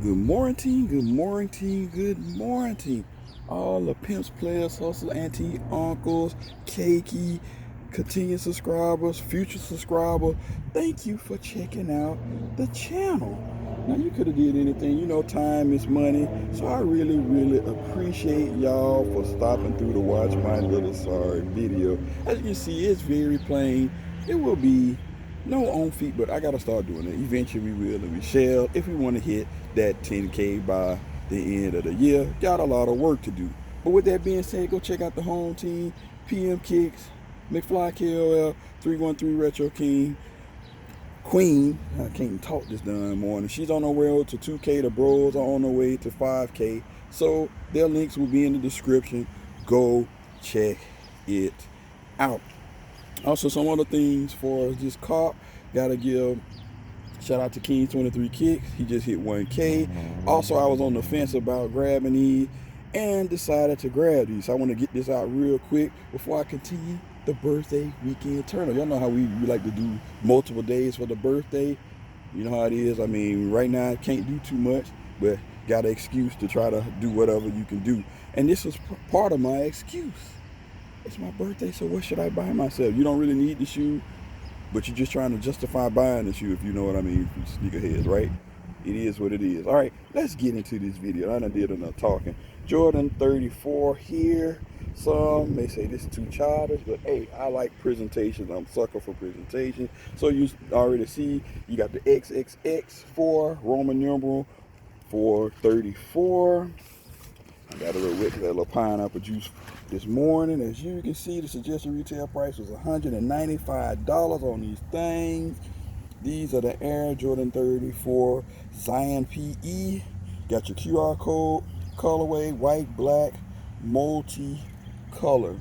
Good morning, good morning, good morning. All the pimps, players, hustle, auntie, uncles, cakey, continuing subscribers, future subscribers. Thank you for checking out the channel. Now you could have did anything, time is money. So I really, really appreciate y'all for stopping through to watch my little sorry video. As you can see, it's very plain. It will be no on feet, but I gotta start doing it. Eventually we will and we shall if we want to hit that 10K by the end of the year. Got a lot of work to do. But with that being said, go check out the home team, PM Kicks, McFly KOL, 313 Retro King, Queen. I can't even talk this damn morning. She's on her way to 2K. The bros are on their way to 5K. So their links will be in the description. Go check it out. Also, some other things for this cop. Gotta give shout out to King 23 Kicks. He just hit 1K. Also, I was on the fence about grabbing these and decided to grab these. So I want to get this out real quick before I continue the birthday weekend tournament. Y'all know how we like to do multiple days for the birthday. You know how it is. I mean, right now I can't do too much, but got an excuse to try to do whatever you can do. And this is part of my excuse. It's my birthday, so what should I buy myself? You don't really need the shoe, but you're just trying to justify buying the shoe, if you know what I mean, sneakerheads, right? It is what it is. All right, let's get into this video. I done did enough talking. Jordan 34 here. Some may say this is too childish, but hey, I like presentations. I'm a sucker for presentation. So you already see, you got the XXX4 Roman numeral 434. I got a little wet because that little pineapple juice this morning. As you can see, the suggested retail price was $195 on these things. These are the Air Jordan 34 Zion PE. Got your QR code, colorway, white, black, multi-color.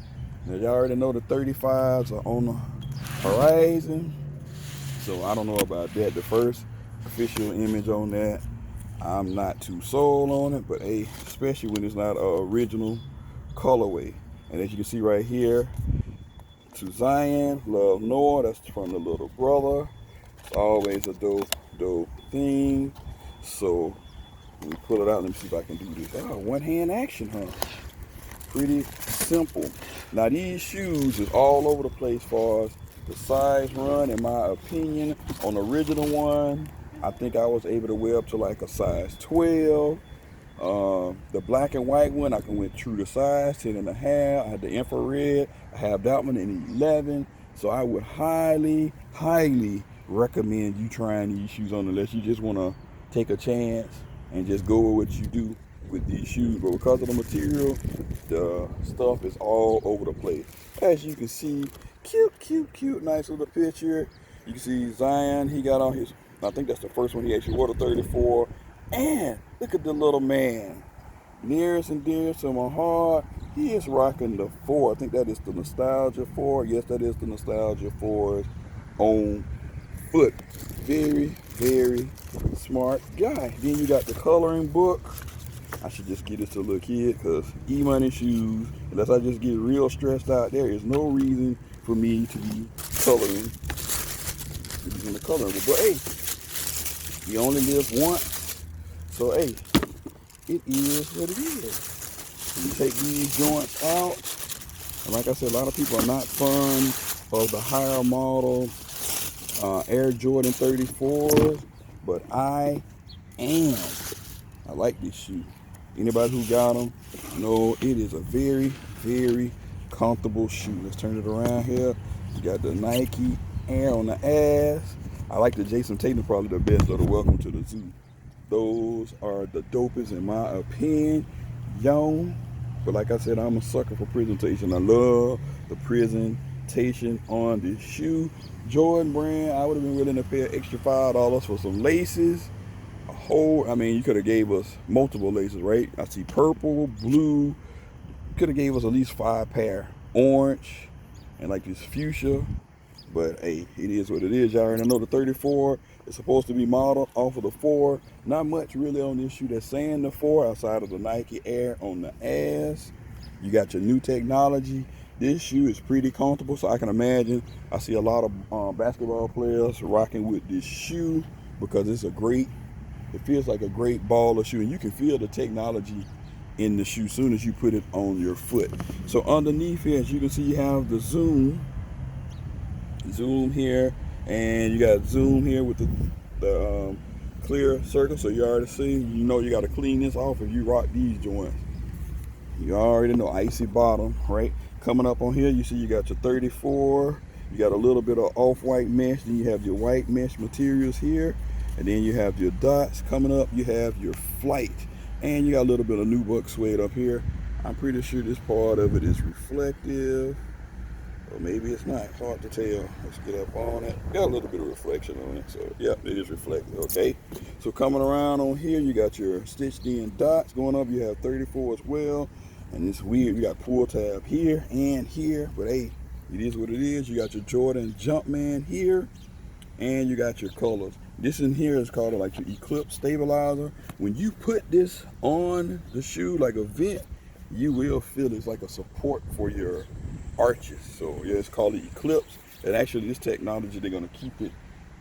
Now y'all already know the 35s are on the horizon. So I don't know about that. The first official image on that, I'm not too sold on it, but hey, especially when it's not an original colorway. And as you can see right here, to Zion, love Noah, that's from the little brother. It's always a dope thing. So let me pull it out. Let me see if I can do this. Oh, one hand action, huh? Pretty simple. Now these shoes is all over the place as far as the size run, in my opinion. On the original one, I think I was able to wear up to like a size 12. The black and white one, I can went true to size, 10 and a half. I had the infrared. I have that one in 11. So I would highly recommend you trying these shoes on unless you just want to take a chance and just go with what you do with these shoes. But because of the material, the stuff is all over the place. As you can see, cute, nice little picture. You can see Zion, he got on his, I think that's the first one he actually wore, the 34. And look at the little man. Nearest and dearest to my heart, he is rocking the 4. I think that is the Nostalgia 4. Yes, that is the Nostalgia 4's own foot. Very smart guy. Then you got the coloring book. I should just get this to a little kid because E-Money shoes, unless I just get real stressed out, there is no reason for me to be coloring using the coloring book. But hey, you only live once. So hey, it is what it is. You take these joints out, and like I said, a lot of people are not fond of the higher model Air Jordan 34s, but I am. I like this shoe. Anybody who got them, know it is a very comfortable shoe. Let's turn it around here. You got the Nike Air on the ass. I like the Jason Tatum, probably the best of the Welcome to the Zoo. Those are the dopest in my opinion. But like I said, I'm a sucker for presentation. I love the presentation on this shoe. Jordan brand, I would have been willing to pay an extra $5 for some laces. I mean, you could have gave us multiple laces, right? I see purple, blue. Could have gave us at least 5 pair. Orange and like this fuchsia. But hey, it is what it is. Y'all already know the 34 is supposed to be modeled off of the 4. Not much really on this shoe that's saying the 4 outside of the Nike Air on the ass. You got your new technology. This shoe is pretty comfortable, so I can imagine I see a lot of basketball players rocking with this shoe because it's a great It feels like a great baller shoe, and you can feel the technology in the shoe as soon as you put it on your foot. So underneath here, as you can see, you have the zoom here, and you got zoom here with the clear circle. So you already see, you know, you got to clean this off if you rock these joints. You already know, icy bottom, right? Coming up on here, you see you got your 34. You got a little bit of off-white mesh. Then you have your white mesh materials here. And then you have your dots coming up. You have your flight. And you got a little bit of nubuck suede up here. I'm pretty sure this part of it is reflective. Or maybe it's not. It's hard to tell. Let's get up on it. Got a little bit of reflection on it. So, yeah, it is reflective, okay? So coming around on here, you got your stitched in dots. Going up, you have 34 as well. And it's weird. You got pull tab here and here. But, hey, it is what it is. You got your Jordan Jumpman here. And you got your colors. This in here is called like your Eclipse stabilizer. When you put this on the shoe like a vent, you will feel it's like a support for your arches. So yeah, it's called the Eclipse. And actually this technology, they're gonna keep it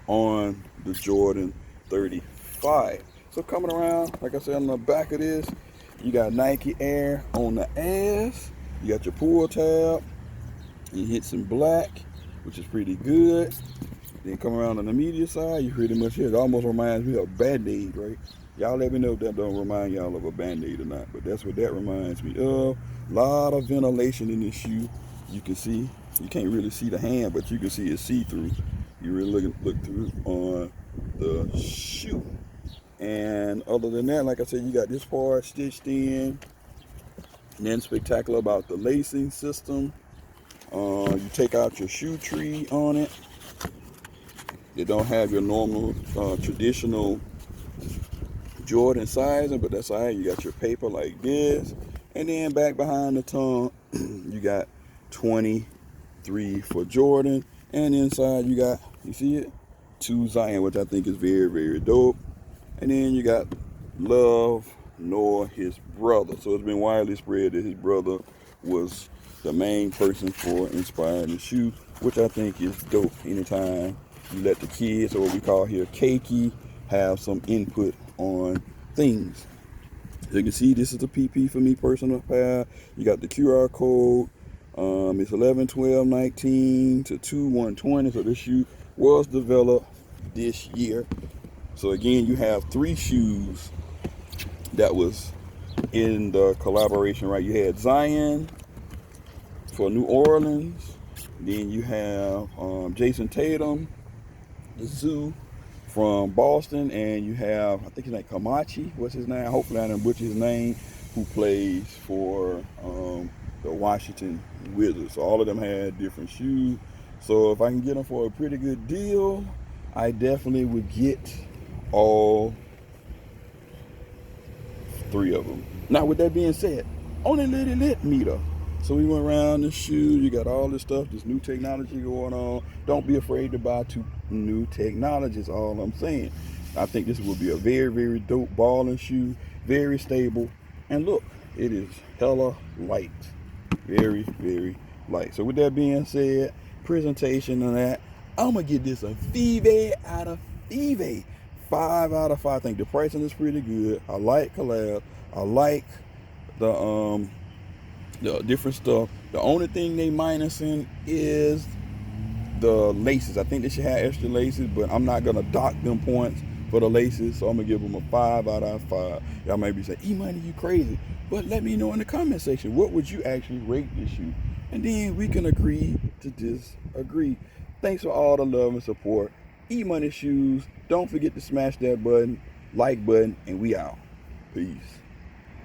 on the Jordan 35. So coming around, like I said, on the back of this, you got Nike Air on the ass. You got your pull tab. You hit some black, which is pretty good. Then come around on the media side, you pretty much hit. It almost reminds me of Band-Aid, right? Y'all let me know if that don't remind y'all of a Band-Aid or not, but that's what that reminds me of. A lot of ventilation in this shoe. You can see, you can't really see the hand, but you can see it see-through. You really look through on the shoe. And other than that, like I said, you got this part stitched in. And then spectacular about the lacing system. You take out your shoe tree on it. They don't have your normal traditional Jordan sizing, but that's all right. You got your paper like this. And then back behind the tongue, you got 23 for Jordan. And inside you got, you see it? 2 Zion, which I think is very, very dope. And then you got Love Noah, his brother. So it's been widely spread that his brother was the main person for inspiring the shoe, which I think is dope. Anytime you let the kids, or what we call here Keiki, have some input on things. As you can see, this is the PP for me personal pair. You got the QR code. It's 11/12/19 to 2/1/20. So this shoe was developed this year. So again, you have 3 shoes that was in the collaboration, right? You had Zion for New Orleans. Then you have Jason Tatum, the Zoo from Boston, and you have, I think his name Kamachi, what's his name? Hopefully I didn't butcher his name, who plays for the Washington Wizards. So all of them had different shoes. So if I can get them for a pretty good deal, I definitely would get all 3 of them. Now with that being said, on a Litty Lit meter. So we went around the shoes, you got all this stuff, this new technology going on. Don't be afraid to buy new technology, is all I'm saying. I think this will be a very, very dope balling shoe, very stable. And look, it is hella light, very, very light. So with that being said, presentation on that, I'm gonna get this a Vive out of Vive. 5 out of 5. I think the pricing is pretty good. I like collab. I like the different stuff. The only thing they minusing is the laces. I think they should have extra laces, but I'm not gonna dock them points for the laces, so I'm gonna give them a 5 out of 5. Y'all might be saying, E-Money, you crazy. But let me know in the comment section, what would you actually rate this shoe? And then we can agree to disagree. Thanks for all the love and support. E-Money Shoes. Don't forget to smash that button, like button, and we out. Peace.